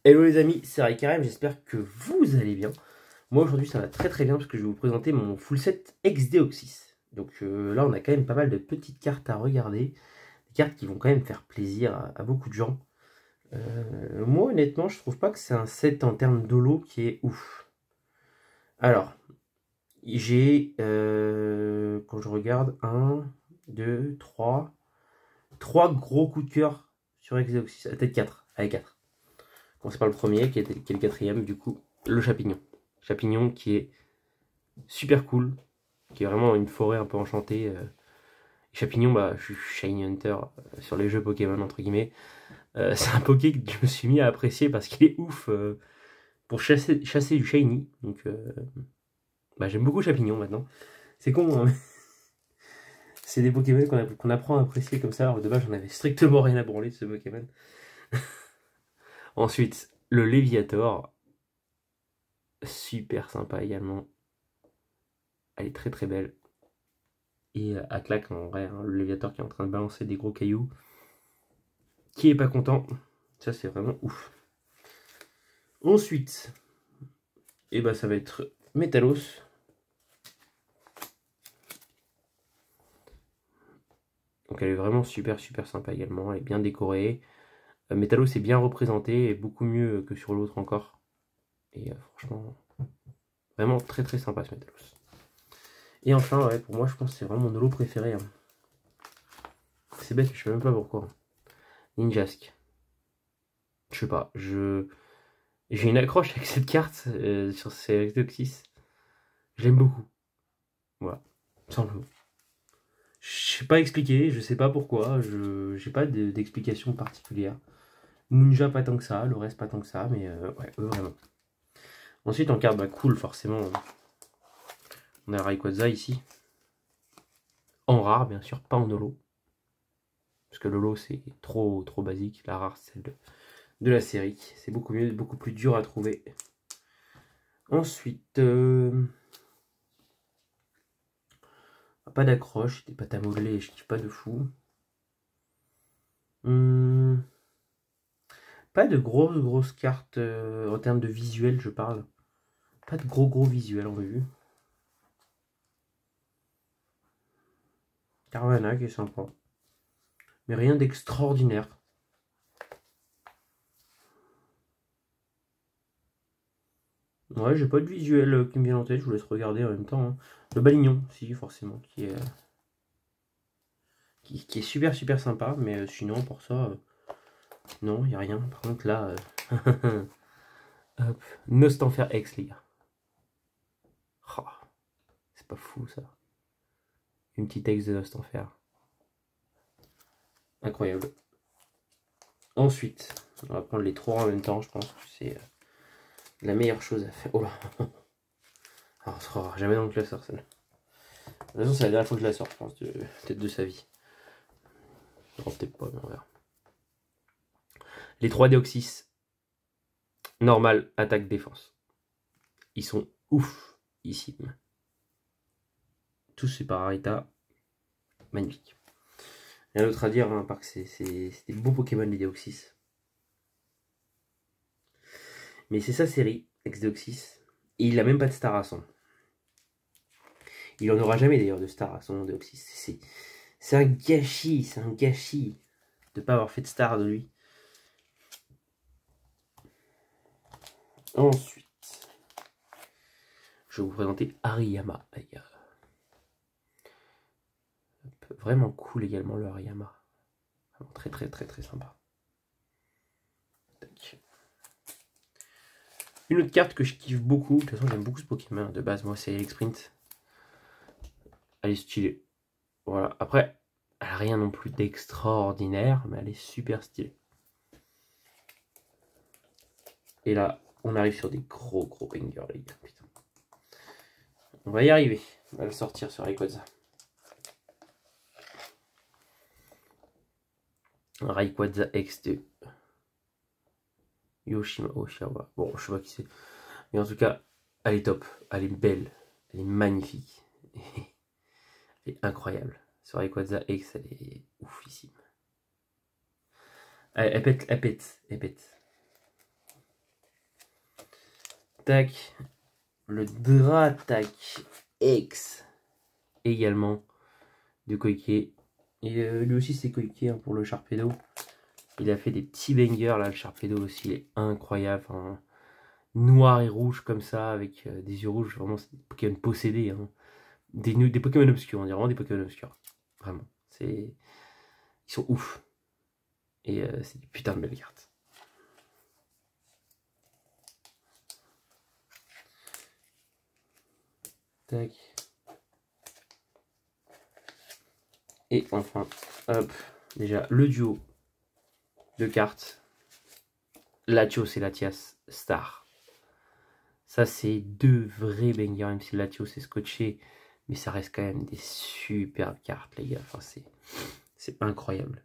Hello les amis, c'est Raikarem, j'espère que vous allez bien. Moi aujourd'hui ça va très très bien parce que je vais vous présenter mon full set ex-Deoxys. Donc là on a quand même pas mal de petites cartes à regarder. Des cartes qui vont quand même faire plaisir à beaucoup de gens. Moi honnêtement je trouve pas que c'est un set en termes d'holo qui est ouf. Alors, j'ai, quand je regarde, 1, 2, 3 gros coups de cœur sur ex-Deoxys. Peut-être 4, allez 4. C'est pas le premier, qui est le quatrième, du coup, le Chapignon. Chapignon qui est super cool, qui est vraiment une forêt un peu enchantée. Chapignon, bah, je suis Shiny Hunter sur les jeux Pokémon, entre guillemets. C'est un Poké que je me suis mis à apprécier parce qu'il est ouf pour chasser du Shiny. Donc, bah, j'aime beaucoup Chapignon maintenant. C'est con, hein. C'est des Pokémon qu'on apprend à apprécier comme ça. Alors, de base, j'en avais strictement rien à branler de ce Pokémon. Ensuite, le Léviator. Super sympa également. Elle est très très belle. Et à claque en vrai, hein, le Léviator qui est en train de balancer des gros cailloux. Qui est pas content. Ça c'est vraiment ouf. Ensuite, et bah ça va être Métalos. Donc elle est vraiment super super sympa également. Elle est bien décorée. Métalos est bien représenté et beaucoup mieux que sur l'autre encore. Et franchement, vraiment très très sympa ce Métalos. Et enfin, ouais, pour moi je pense que c'est vraiment mon holo préféré. Hein. C'est bête, je sais même pas pourquoi. Ninjask. Je sais pas, j'ai une accroche avec cette carte sur ces Deoxys. J'aime beaucoup. Voilà, simplement. Je sais pas expliquer, je sais pas pourquoi, je j'ai pas d'explication particulière. Ninja pas tant que ça, le reste pas tant que ça, mais ouais, vraiment. Ensuite en carte, bah cool forcément. On a Rayquaza ici. En rare bien sûr, pas en holo. Parce que l'holo c'est trop basique, la rare c'est celle de la série. C'est beaucoup mieux, beaucoup plus dur à trouver. Ensuite, pas d'accroche, des pâtes à modeler, je kiffe pas de fou. Pas de grosses cartes en termes de visuel, je parle. Pas de gros visuels en vue. Carvana qui est sympa. Mais rien d'extraordinaire. Ouais, j'ai pas de visuel qui me vient en tête, je vous laisse regarder en même temps. Hein. Le Balignon, si, forcément, qui est super sympa, mais sinon, pour ça, non, il n'y a rien. Par contre, là, hop, Nostanfer X, les gars. Oh, c'est pas fou, ça. Une petite X de Nostanfer. Incroyable. Ensuite, on va prendre les trois en même temps, je pense que c'est la meilleure chose à faire. Oh là. Alors, ça sera jamais dans le classeur, celle-là. De toute façon, c'est la dernière fois que je la sors, je pense, peut-être de sa vie. Non, peut-être pas, mais on verra. Les 3 Deoxys. Normal, attaque, défense. Ils sont ouf, ici. Tous ces Pararita. Magnifique. Rien d'autre à dire, hein, à part que c'est des beaux Pokémon, les Deoxys. Mais c'est sa série, ex-Deoxys. Et il n'a même pas de star à son. Il n'en aura jamais d'ailleurs de star à son Deoxys. C'est un gâchis, de ne pas avoir fait de star de lui. Ensuite, je vais vous présenter Hariyama. Vraiment cool également le Hariyama. Vraiment très sympa. Tac. Une autre carte que je kiffe beaucoup, de toute façon j'aime beaucoup ce Pokémon de base, moi c'est Elexprint. Elle est stylée. Voilà, après, elle n'a rien non plus d'extraordinaire, mais elle est super stylée. Et là, on arrive sur des gros bangers, les gars. Putain. On va y arriver. On va le sortir sur Rayquaza. Rayquaza X2. Yoshima Oshawa. Bon, je sais pas qui c'est. Mais en tout cas, elle est top. Elle est belle. Elle est magnifique. Elle est incroyable. Sur Rayquaza X, elle est oufissime. Elle pète. Tac. Le Dratak X. Également de Koike. Et lui aussi c'est Koike hein, pour le Sharpedo. Il a fait des petits bangers là, le Sharpedo aussi, il est incroyable. Enfin, noir et rouge comme ça, avec des yeux rouges, vraiment c'est des Pokémon possédés. Hein. Des Pokémon obscurs, on dirait vraiment des Pokémon obscurs. Vraiment, ils sont ouf. Et c'est des putains de belles cartes. Tac. Et enfin, hop, déjà le duo de cartes. Latios et Latias Star. Ça, c'est deux vrais bangers, même si Latios est scotché. Mais ça reste quand même des superbes cartes, les gars. Enfin, c'est incroyable.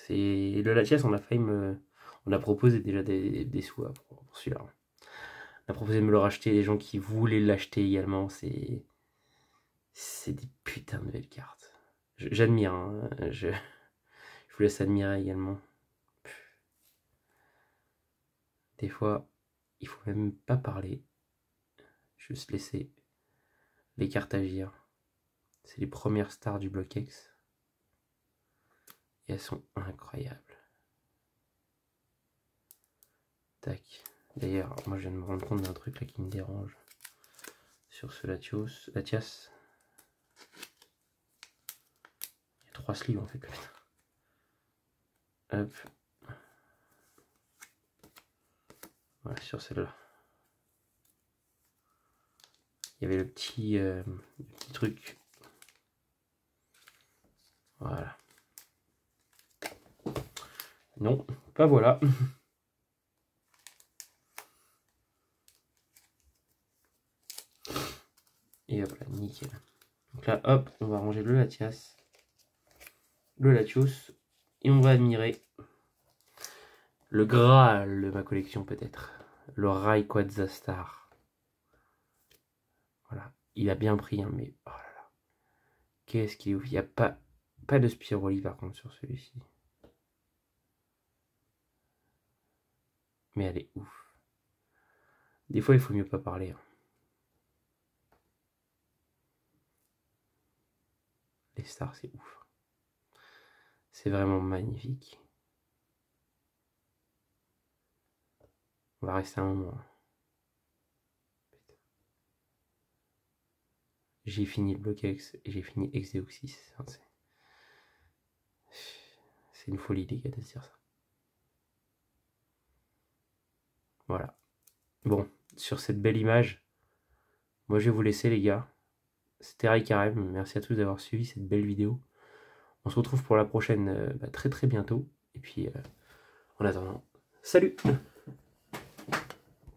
Le Latias, on a failli me... On a proposé déjà des sous pour celui-là. On a proposé de me le racheter. Les gens qui voulaient l'acheter également, c'est des putains de belles cartes. J'admire. Hein. Je vous laisse admirer également. Des fois, il faut même pas parler. Juste laisser les cartes agir. C'est les premières stars du bloc X. Et elles sont incroyables. Tac. D'ailleurs, moi je viens de me rendre compte d'un truc là qui me dérange. Sur ce Latias. Il y a 3 sleeves en fait. Hop. Voilà, sur celle-là. Il y avait le petit truc. Voilà. Non, pas voilà. Et hop là, nickel. Donc là, hop, on va ranger le Latias, le Latios, et on va admirer le Graal de ma collection peut-être. Le Rayquaza Star. Voilà, il a bien pris, hein, mais oh là là. Qu'est-ce qu'il est ouf. Il n'y a pas de Spiroli par contre sur celui-ci. Mais elle est ouf. Des fois, il faut mieux pas parler. Hein. Les stars, c'est ouf. C'est vraiment magnifique. On va rester un moment. J'ai fini le bloc X et j'ai fini Exdeoxys. C'est une folie, les gars, de dire ça. Voilà. Bon, sur cette belle image, moi je vais vous laisser, les gars. C'était Ray Carême. Merci à tous d'avoir suivi cette belle vidéo. On se retrouve pour la prochaine très très bientôt. Et puis, en attendant, salut!